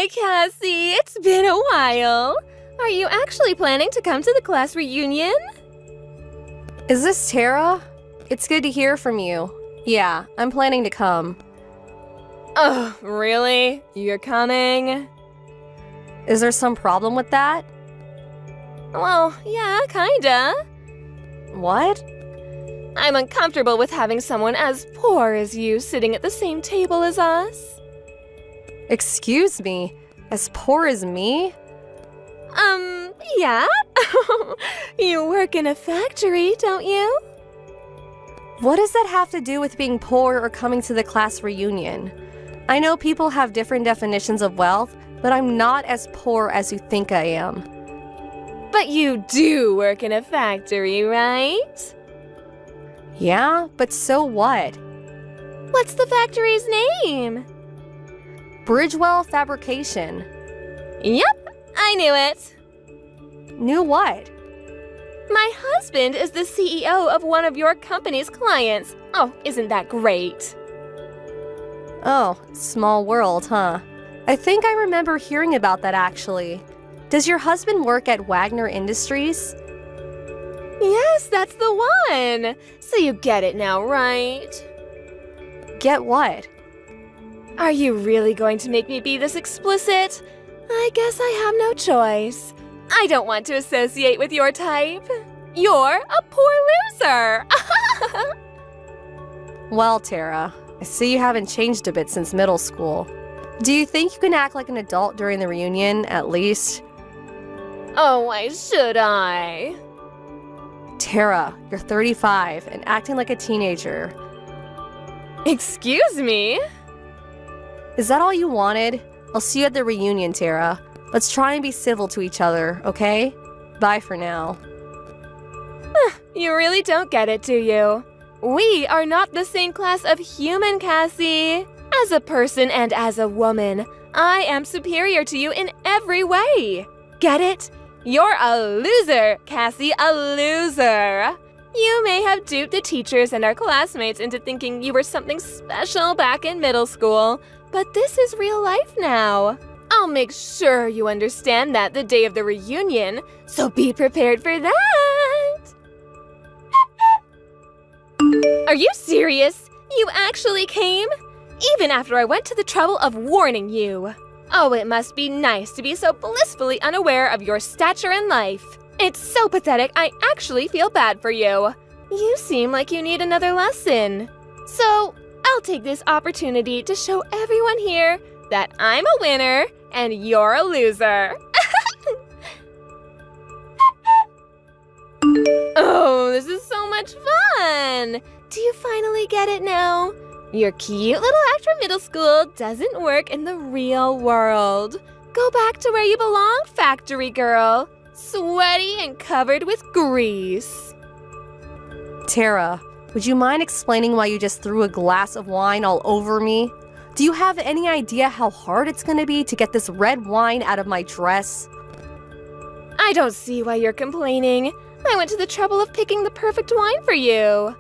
Hi, Cassie. It's been a while. Are you actually planning to come to the class reunion? Is this Tara? It's good to hear from you. Yeah, I'm planning to come. Oh, really? You're coming? Is there some problem with that? Well, yeah, kinda. What? I'm uncomfortable with having someone as poor as you sitting at the same table as us. Excuse me? As poor as me? Yeah? You work in a factory, don't you? What does that have to do with being poor or coming to the class reunion? I know people have different definitions of wealth, but I'm not as poor as you think I am. But you do work in a factory, right? Yeah, but so what? What's the factory's name? Bridgewell Fabrication. Yep, I knew it. Knew what? My husband is the CEO of one of your company's clients. Oh, isn't that great? Oh, small world, huh? I think I remember hearing about that actually. Does your husband work at Wagner Industries? Yes, that's the one. So you get it now, right? Get what? Are you really going to make me be this explicit? I guess I have no choice. I don't want to associate with your type. You're a poor loser. Well, Tara, I see you haven't changed a bit since middle school. Do you think you can act like an adult during the reunion, at least? Oh, why should I? Tara, you're 35 and acting like a teenager. Excuse me? Is that all you wanted? I'll see you at the reunion, Tara. Let's try and be civil to each other, okay? Bye for now. You really don't get it, do you? We are not the same class of human, Cassie. As a person and as a woman, I am superior to you in every way. Get it? You're a loser, Cassie, a loser. You may have duped the teachers and our classmates into thinking you were something special back in middle school, but this is real life now. I'll make sure you understand that the day of the reunion, so be prepared for that. Are you serious? You actually came? Even after I went to the trouble of warning you. Oh, it must be nice to be so blissfully unaware of your stature in life. It's so pathetic, I actually feel bad for you. You seem like you need another lesson. So, I'll take this opportunity to show everyone here that I'm a winner and you're a loser. Oh, this is so much fun! Do you finally get it now? Your cute little act from middle school doesn't work in the real world. Go back to where you belong, factory girl. Sweaty and covered with grease. Tara, would you mind explaining why you just threw a glass of wine all over me? Do you have any idea how hard it's gonna be to get this red wine out of my dress? I don't see why you're complaining. I went to the trouble of picking the perfect wine for you.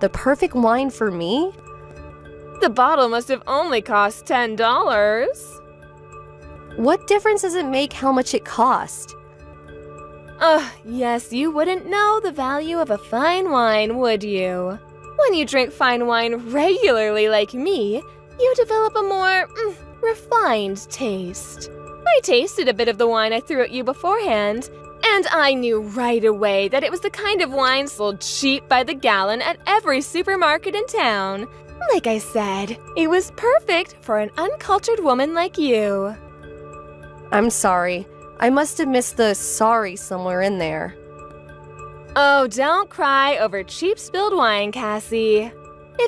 The perfect wine for me? The bottle must have only cost $10. What difference does it make how much it cost? Yes, you wouldn't know the value of a fine wine, would you? When you drink fine wine regularly like me, you develop a more refined taste. I tasted a bit of the wine I threw at you beforehand, and I knew right away that it was the kind of wine sold cheap by the gallon at every supermarket in town. Like I said, it was perfect for an uncultured woman like you. I'm sorry. I must have missed the sorry somewhere in there. Oh, don't cry over cheap spilled wine, Cassie. If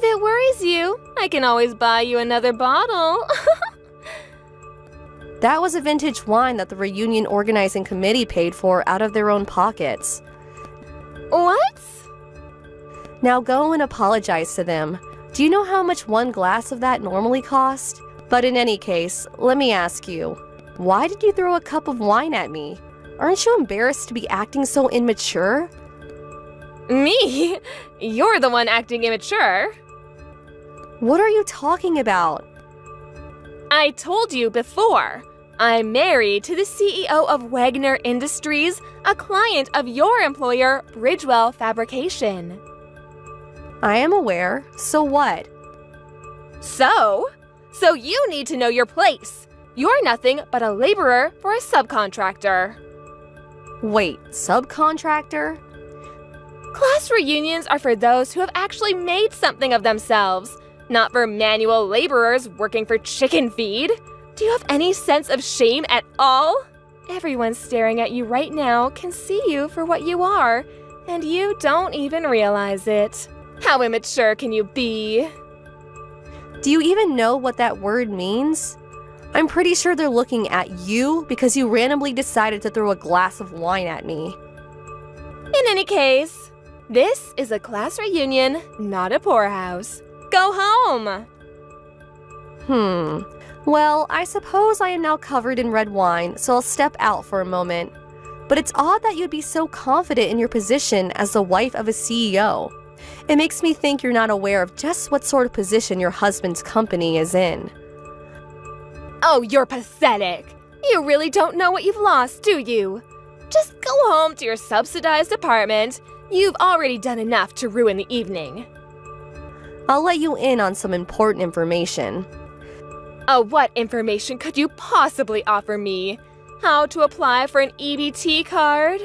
it worries you, I can always buy you another bottle. That was a vintage wine that the reunion organizing committee paid for out of their own pockets. What? Now go and apologize to them. Do you know how much one glass of that normally cost? But in any case, let me ask you, why did you throw a cup of wine at me? Aren't you embarrassed to be acting so immature? Me? You're the one acting immature. What are you talking about? I told you before. I'm married to the CEO of Wagner Industries, a client of your employer, Bridgewell Fabrication. I am aware. So what? So you need to know your place. You're nothing but a laborer for a subcontractor. Wait, subcontractor? Class reunions are for those who have actually made something of themselves, not for manual laborers working for chicken feed. Do you have any sense of shame at all? Everyone staring at you right now can see you for what you are, and you don't even realize it. How immature can you be? Do you even know what that word means? I'm pretty sure they're looking at you because you randomly decided to throw a glass of wine at me. In any case, this is a class reunion, not a poorhouse. Go home! Well, I suppose I am now covered in red wine, so I'll step out for a moment. But it's odd that you'd be so confident in your position as the wife of a CEO. It makes me think you're not aware of just what sort of position your husband's company is in. Oh, you're pathetic. You really don't know what you've lost, do you? Just go home to your subsidized apartment. You've already done enough to ruin the evening. I'll let you in on some important information. Oh, what information could you possibly offer me? How to apply for an EBT card?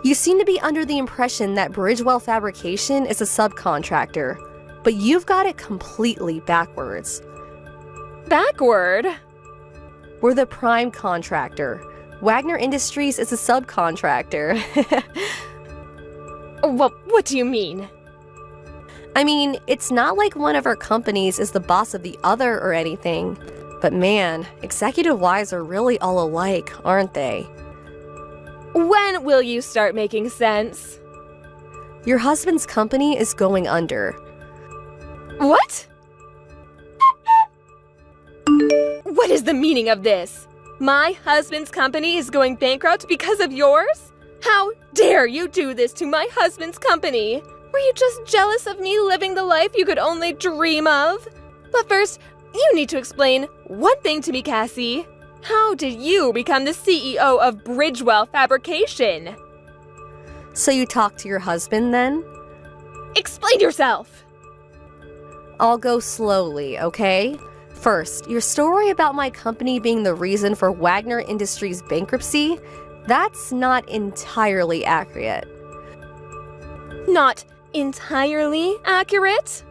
You seem to be under the impression that Bridgewell Fabrication is a subcontractor, but you've got it completely backwards. Backward? We're the prime contractor. Wagner Industries is a subcontractor. What do you mean? I mean, it's not like one of our companies is the boss of the other or anything. But man, executive wives are really all alike, aren't they? When will you start making sense? Your husband's company is going under. What? What is the meaning of this? My husband's company is going bankrupt because of yours? How dare you do this to my husband's company? Were you just jealous of me living the life you could only dream of? But first, you need to explain one thing to me, Cassie. How did you become the CEO of Bridgewell Fabrication? So you talked to your husband then? Explain yourself! I'll go slowly, okay? First, your story about my company being the reason for Wagner Industries' bankruptcy, that's not entirely accurate. Not entirely accurate?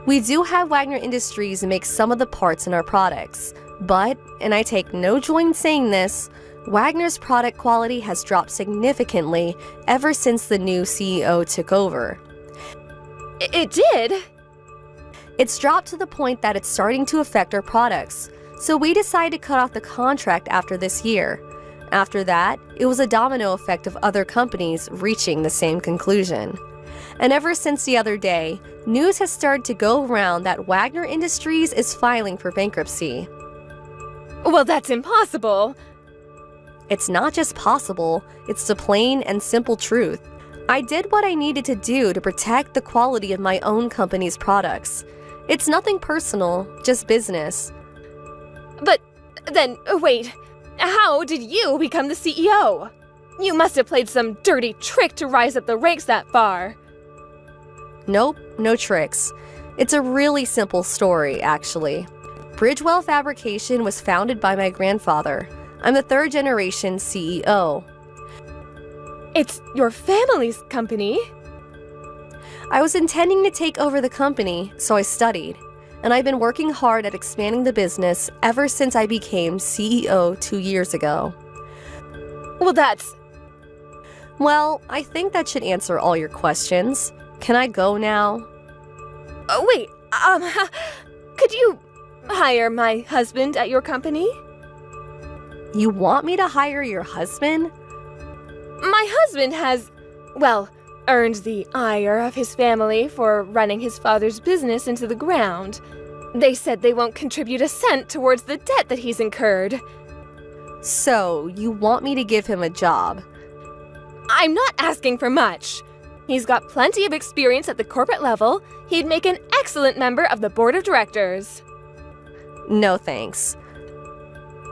We do have Wagner Industries make some of the parts in our products, but, and I take no joy in saying this, Wagner's product quality has dropped significantly ever since the new CEO took over. It did? It's dropped to the point that it's starting to affect our products, so we decided to cut off the contract after this year. After that, it was a domino effect of other companies reaching the same conclusion. And ever since the other day, news has started to go around that Wagner Industries is filing for bankruptcy. Well, that's impossible. It's not just possible, it's the plain and simple truth. I did what I needed to do to protect the quality of my own company's products. It's nothing personal, just business. But then, wait, how did you become the CEO? You must have played some dirty trick to rise up the ranks that far. Nope, no tricks. It's a really simple story, actually. Bridgewell Fabrication was founded by my grandfather. I'm the third generation CEO. It's your family's company? I was intending to take over the company, so I studied. And I've been working hard at expanding the business ever since I became CEO 2 years ago. Well, Well, I think that should answer all your questions. Can I go now? Wait, could you hire my husband at your company? You want me to hire your husband? My husband has, well, earned the ire of his family for running his father's business into the ground. They said they won't contribute a cent towards the debt that he's incurred. So, you want me to give him a job? I'm not asking for much. He's got plenty of experience at the corporate level. He'd make an excellent member of the board of directors. No thanks.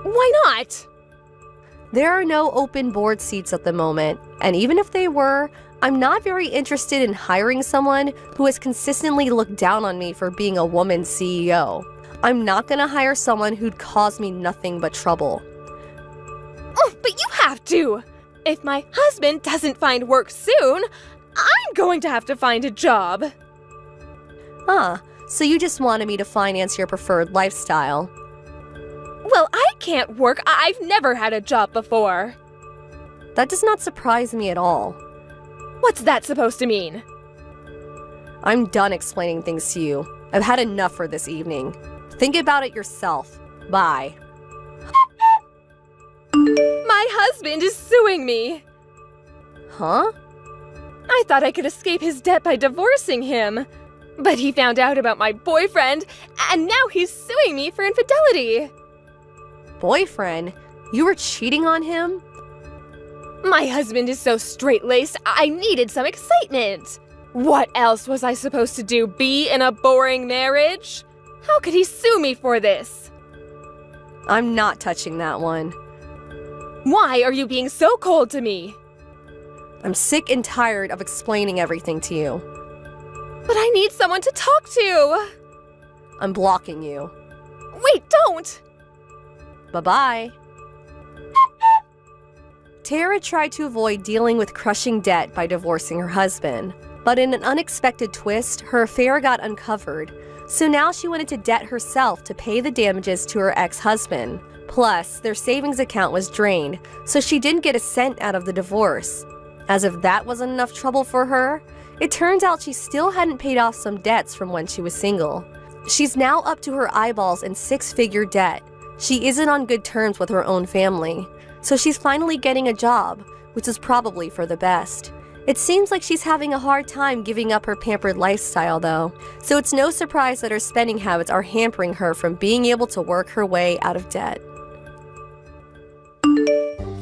Why not? There are no open board seats at the moment, and even if they were, I'm not very interested in hiring someone who has consistently looked down on me for being a woman CEO. I'm not gonna hire someone who'd cause me nothing but trouble. Oh, but you have to! If my husband doesn't find work soon, I'm going to have to find a job. Ah, so you just wanted me to finance your preferred lifestyle. Well, I can't work. I've never had a job before. That does not surprise me at all. What's that supposed to mean? I'm done explaining things to you. I've had enough for this evening. Think about it yourself. Bye. My husband is suing me. Huh? I thought I could escape his debt by divorcing him. But he found out about my boyfriend, and now he's suing me for infidelity. Boyfriend? You were cheating on him? My husband is so straight-laced, I needed some excitement. What else was I supposed to do, be in a boring marriage? How could he sue me for this? I'm not touching that one. Why are you being so cold to me? I'm sick and tired of explaining everything to you. But I need someone to talk to. I'm blocking you. Wait, don't! Bye-bye. Tara tried to avoid dealing with crushing debt by divorcing her husband, but in an unexpected twist, her affair got uncovered, so now she went into debt herself to pay the damages to her ex-husband. Plus, their savings account was drained, so she didn't get a cent out of the divorce. As if that wasn't enough trouble for her, it turns out she still hadn't paid off some debts from when she was single. She's now up to her eyeballs in six-figure debt. She isn't on good terms with her own family, so she's finally getting a job, which is probably for the best. It seems like she's having a hard time giving up her pampered lifestyle, though, so it's no surprise that her spending habits are hampering her from being able to work her way out of debt.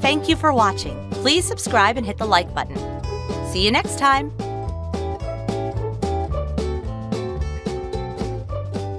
Thank you for watching. Please subscribe and hit the like button. See you next time.